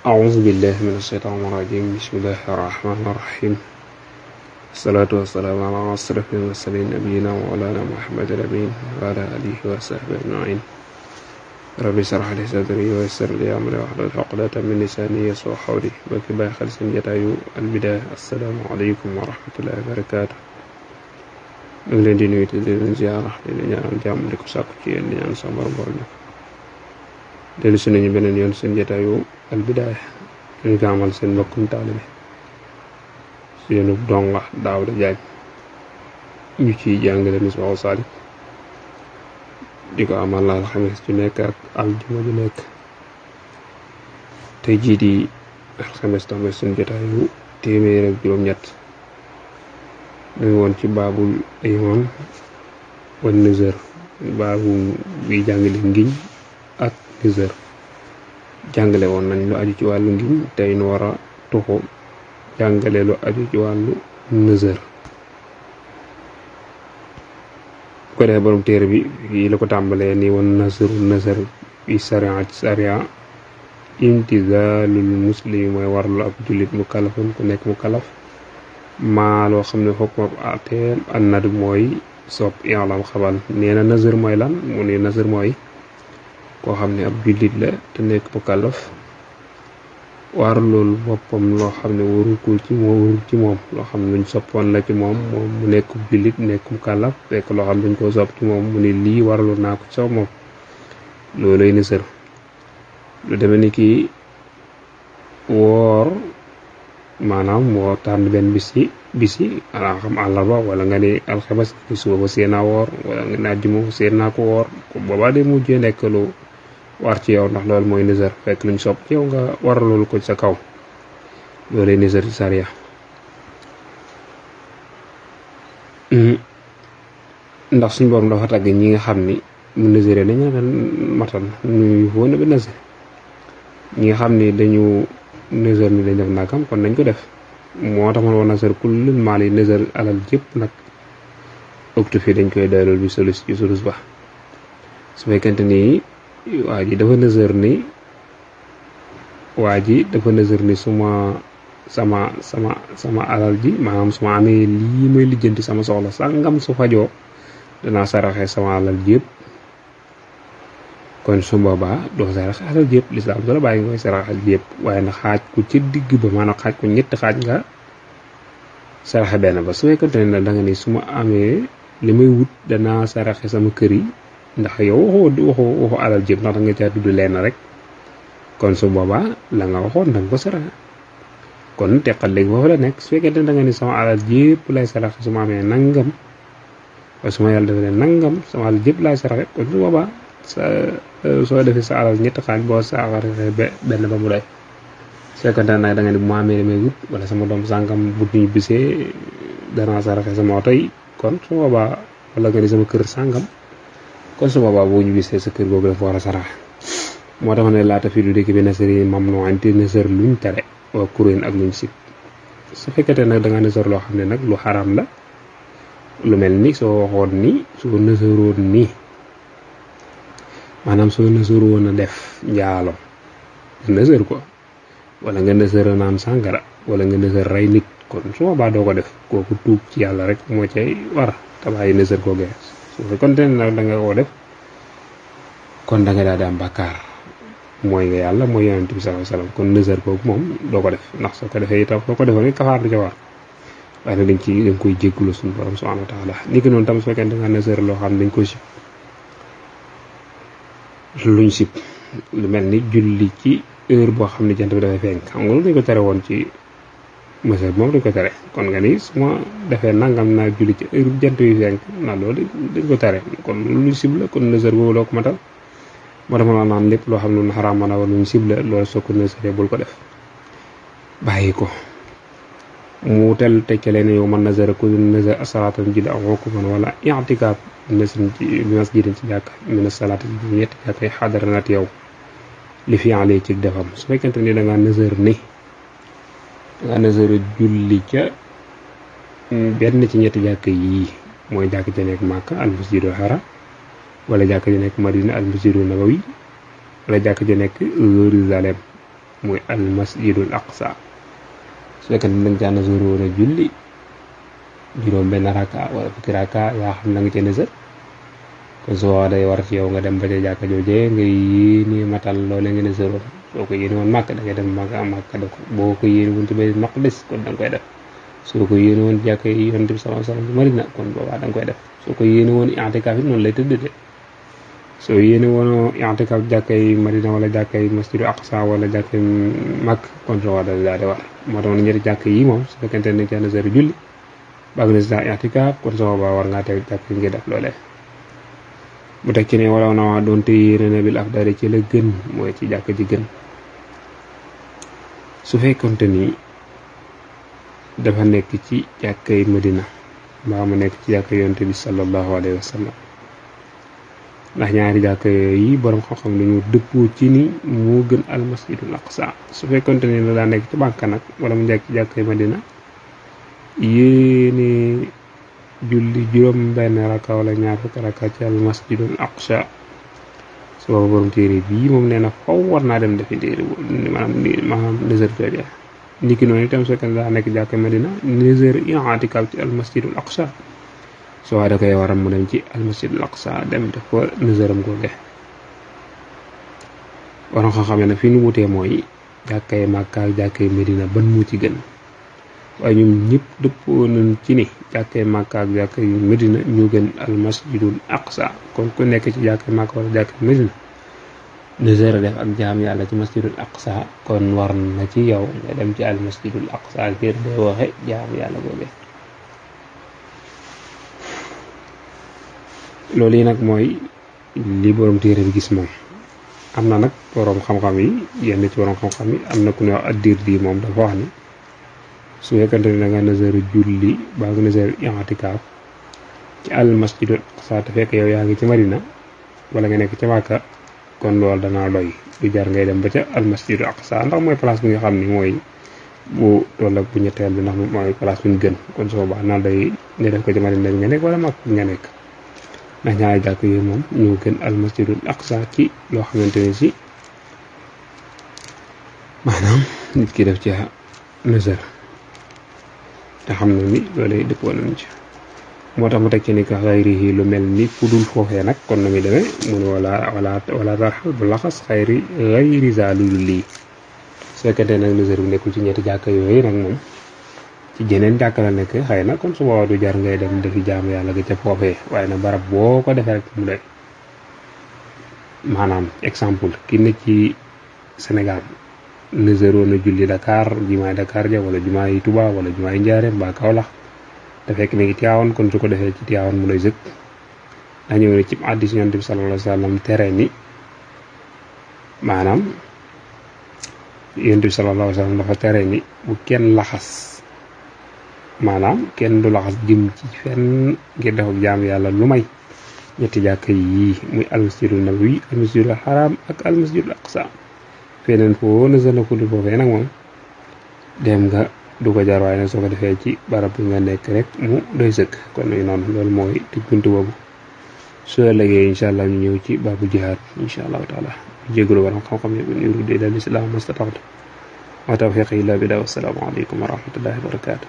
أعوذ بالله من الشيطان الرجيم. بسم الله الرحمن الرحيم. الصلاة والسلام على أشرف المرسلين نبينا ومولانا محمد الأمين وعلى آله وصحبه أجمعين. رب اشرح لي صدري ويسر لي أمري واحلل عقدة من لساني يفقهوا قولي. mbokki bàyyi xel seen jotaayu Al Bidaaya. assalaamu aleykum wa rahmatullahi wa barakaatu. ñu ngi leen di nuyu te di leen ziyaara di leen ñaanal jàmm di ko sàkku ci yéen di ñaan sa borom ñu dellu si nañu beneen yoon seen jotaayu Al Bidaaya ñu ko amal seen mbokkum taalibe seenu donga Daawda Jaaj ñu ciy jàngale Misbaahu Saalik di ko amal la alxames ju nekk ak aljuma ju nekk. tey jii di alxames tamit seen jotaayu téeméer ak juróom-ñett ñu ngi woon ci baabul iimaan wan nizar, baabu bi jàngale ngiñ ak nizar. jàngale woon nañ lu aju ci wàllu ngiñ, tey nu war a tuxu jàngale lu aju ci wàllu nizar. ko defee borom téere bi fii la ko tàmbalee ni wan nazar fi sariya imtizaalul muslimi mooy warlu ab jullit mu kalafun ku nekk mu kalaf maa loo xam ne xukma ateem an nad mooy sopp i'lam xabal. nee na nazar mooy lan mu ne nazar mooy koo xam ne ab jullit la te nekk mu kalaf war loolu boppam loo xam ne warul ci moom loo xam ne luñ soppoon la ci moom mu nekk jullit nekk mu kalaf fekk loo xam ne dañ koo sopp ci moom mu ne lii warlu naa ko ci saw moom loolay nazar. lu demee ni kii woor, maanaam moo tànn benn bis yi ala xam àllarba wala nga ne alxames suba ba seen naa woor wala nga ne àjjuma seen naa ko woor boobaa de mujjee nekk lu war ci yow ndax loolu mooy nizar fekk luñ sopp ci yow nga war loolu ko sa kaw loolay nizar ci sariya. ndax suñu borom dafa tàgg ñi nga xam ni mu nizaree dañu matal nuy woon ba nizar ñi nga xam ni dañu nizar ni dañ def nagam kon nañ ko def. moo tax man woon nazar kullul maal yi nizar alal jëpp nag ëktu fii dañ koy doylul bi sulus ci sulus ba. su fekkente ni waa ji dafa nazar ni sama alal ji, maanaam su ma amee lii may lijjanti sama soxla sangam su fajoo danaa saraxe sama alal jëpp, kon su boobaa doo saraxe alal jëpp. lislaam su la bàyyi nga koy saraxe jëpp, waaye nag xaaj ko ci digg ba, maanaam xaaj ko ñetti xaaj nga saraxe benn ba. su fekkente ne da nga ni su ma amee li may wut danaa saraxe sama kër yi, ndax yow waxoo alal jëpp ndax da nga caa tudd lenn rek, kon su boobaa la nga waxoon da nga ko saraxe. kon teqal léegi foofu la nekk. su fekkente ne da nga ni sama alal jëpp lay saraxe su ma amee nangam, waaye su ma yàlla defee nangam sama alal jëpp lay saraxe, kon su boobaa soo defee sa alal ñetti xaaj boo saraxee benn ba mu doy. su fekkente ne nag da nga ni bu ma amee li may wut wala sama doom sàngam bu ñu bisee danaa saraxe sama oto yi, kon su boobaa wala nga ni sama kër sàngam, kon su boobaa boo ñu bisee sa kër googu dafa war a saraxe. moo tax ne laata fii du dëkk bi nasar yi mam no anti nasar luñ tere waa kuréen ak luñ sib. su fekkente nag da nga nasar loo xam ne nag lu xaram la, lu mel ni soo waxoon ni soo nasaroon ni, maanaam soo nësër woon a def njaalo nga nësër ko, wala nga nësër a naan sàngara, wala nga nësër rey nit, kon su boobaa doo ko def. kooku tuub ci yàlla rek moo cay war te bàyyi nësër ko gee. su fekkoonte ne nag da nga ko def kon da nga daal di am bàkkaar, mooy nga yàlla mooy yonent bi sallallahu alayhi wasallam. kon nësër kooku moom doo ko def, ndax soo ko defee itam soo ko defoon it kafaar du ca war, waaye nag dañ koy jéggulu suñu borom subhanahu wa taala. ni ki noonu tam su fekkee da nga nësër loo xam ne dañ ko sib, luñ sib lu mel ni julli ci heure boo xam ne jant bi dafay fenk, xam nga loolu dañ ko tere woon ci mësal moom dañ ko tere. kon nga ni su ma defee nangam naa julli ci heure jant bi fenk na loolu dañ ko tere, kon loolu luñ sib la. kon nësër boobu loo ko matal. moo tax ma naan lépp loo xam ne lu xaraam mën a war luñ sib la, loolu soo ko nësëree bul ko def, bàyyi ko. mu tel tekkale ne yow man nazara ku nazar asalaatan julli aw xukuman wala i'tikaaf masjidin ci jàkk mina salaat ñetti jàkk yi xadaranat yow li fi alee ci defam. su fekkente ni da nga nazar julli ca benn ci ñetti jàkk yii, mooy jàkk ja nekk Màkka al masjidul haram, wala jàkk ja nekk Madina al masjidul nabawi, wala jàkk ja nekk Jérusalem muy al masjidul aqsa su fekkee ne danga caa nasaroon a julli juróom benn raka wala fukki raka yaa xam na nga ca nësër kon su boobaa day war ci yow nga dem ba ca jàkka joojee nga yéene matal loole nga nësaroon soo ko yéene woon màkk da ngay dem màkk def ko boo ko yéene woon ci Baytul Maqdis kon da nga koy def soo ko yéene woon jàkka yi Yonent bi sallallahu alayhi wasallam Madina kon boobaa da nga koy def soo ko yéene woon i'tikaaf it noonu lay tëdd de soo yéene woon i'tikaaf jàkka yi Madina wala jàkka yi Masjidu Aqsa wala jàkka yi Makk kon soo daal di war moo tax ñetti jàkka yi moom su fekkente ne ca nësër julli baag na si daa i'tikaaf kon soo boobaa war ngaa teew jàkka yi nga def loolee mu teg ci ne wala na waa doonte yéene na bil afdali ci la gën mooy ci jàkka ji gën su fekkonte ni dafa nekk ci jàkkay Madina mbaa mu nekk ci jàkka Yonent bi sallallahu alayhi wa sallam ndax ñaari jàkka yooyu borom xam-xam dañu dëppoo ci ni moo gën al masjidul aqsa su fekkonte ni la daa nekk ci Makka nag wala mu nekk ci jàkkay Madina yéene julli juróom benn raka wala ñaar fukki raka ci al masjidul aqsa su booba borom téere bii moom nee na faw war naa dem defi téere maanaam nësër jooje niki noonu itam su fekkee daa nekk jàkka Madina nësër i'tikaaf ci al masjidul aqsa soo waa da koy waram mu dem ci al masjidul aqsa dem def ko nësëram googe waroon xam-xam ne fi ñu wutee mooy jàkkay Makka ak jàkkay Madina ban mu ci gën waaye ñoom ñëpp dëppoo nañ ci ni jàkkay Makka ak jàkkay Madina ñu gën al masjidul aqsa kon ku nekk ci jàkkay Makka wala jàkkay Madina nësër def ak jaam yàlla ci masjidul aqsa kon war na ci yow nga dem ci al masjidul aqsa ngir dee waxe jaam yàlla googe loolu yi nag mooy li borom téere bi gis moom am na nag borom xam-xam yi yenn ci borom xam-xam yi am na ku ne wax ad-Dirdi moom dafa wax ni su fekkante ne da nga nësër julli baa nga nësër i'tikaaf ci al masjidul aqsa te fekk yow yaa ngi ci Madina wala nga nekk ci Makka kon loolu danaa doy du jar ngay dem ba ca al masjidul aqsa ndax mooy place bi nga xam ni mooy bu toll ak bu ñetteel bi ndax mooy place bi ñu gën kon soo baax naa doy nga def ko ci Madina nga nekk wala Makka nga nekk ndax ñaari jàkk yooyu moom ñoo gën al masjidul aqsa ci loo xamante ne si maanaam nit ki def ci nësër te xam na ni loolu dëppoo nañ ci moo tax mu teg ci ni ko xayrihi lu mel ni fu dul foofee nag kon na muy demee mun wala tarxal bu laxas xayri zalul lii su fekkente nag nësër bi nekkul ci ñetti jàkka yooyu nag moom ci jeneen jàkka la nekk xëy na kon su boobaa du jar ngay dem defi jaamu yàlla ga ca foofee waaye nag barab boo ko defee rek mu doy maanaam exemple ki ne ci Sénégal nësëroon a julli Dakar jumaay Dakar ja wala jumaay Touba wala jumaay Njaaréem mbaa Kaolack te fekk mi ngi Tiwaawan kon su ko defee ci Tiwaawan mu doy sëkk daa ñëw ne ci hadiis Yonent bi sallallahu alayhi wa sallam tere ni maanaam Yonent bi sallallahu alayhi wa sallam dafa tere ni bu kenn laxas maanaam kenn du laxas jëm ci fenn ngir def ak jaamu yàlla lu may ñetti jàkka yii muy almasjidul nabawi almasjidul haram ak almasjidul aqsa feneen foo nësër na ko du foofee nag moom dem nga du ko jar waaye nag soo ko defee ci barab bi nga nekk rek mu doy sëkk kon nag noonu loolu mooy tëj buntu boobu soo ëllëgee incha allah ñu ñëw ci baabu jihaad incha allahu taala jégalu waram xam-xam yi in uriidu illa al-islaaha mastata'tu wa tawfiiqi illa billah wa salaamu aleykum wa rahmatullahi wa barakaatu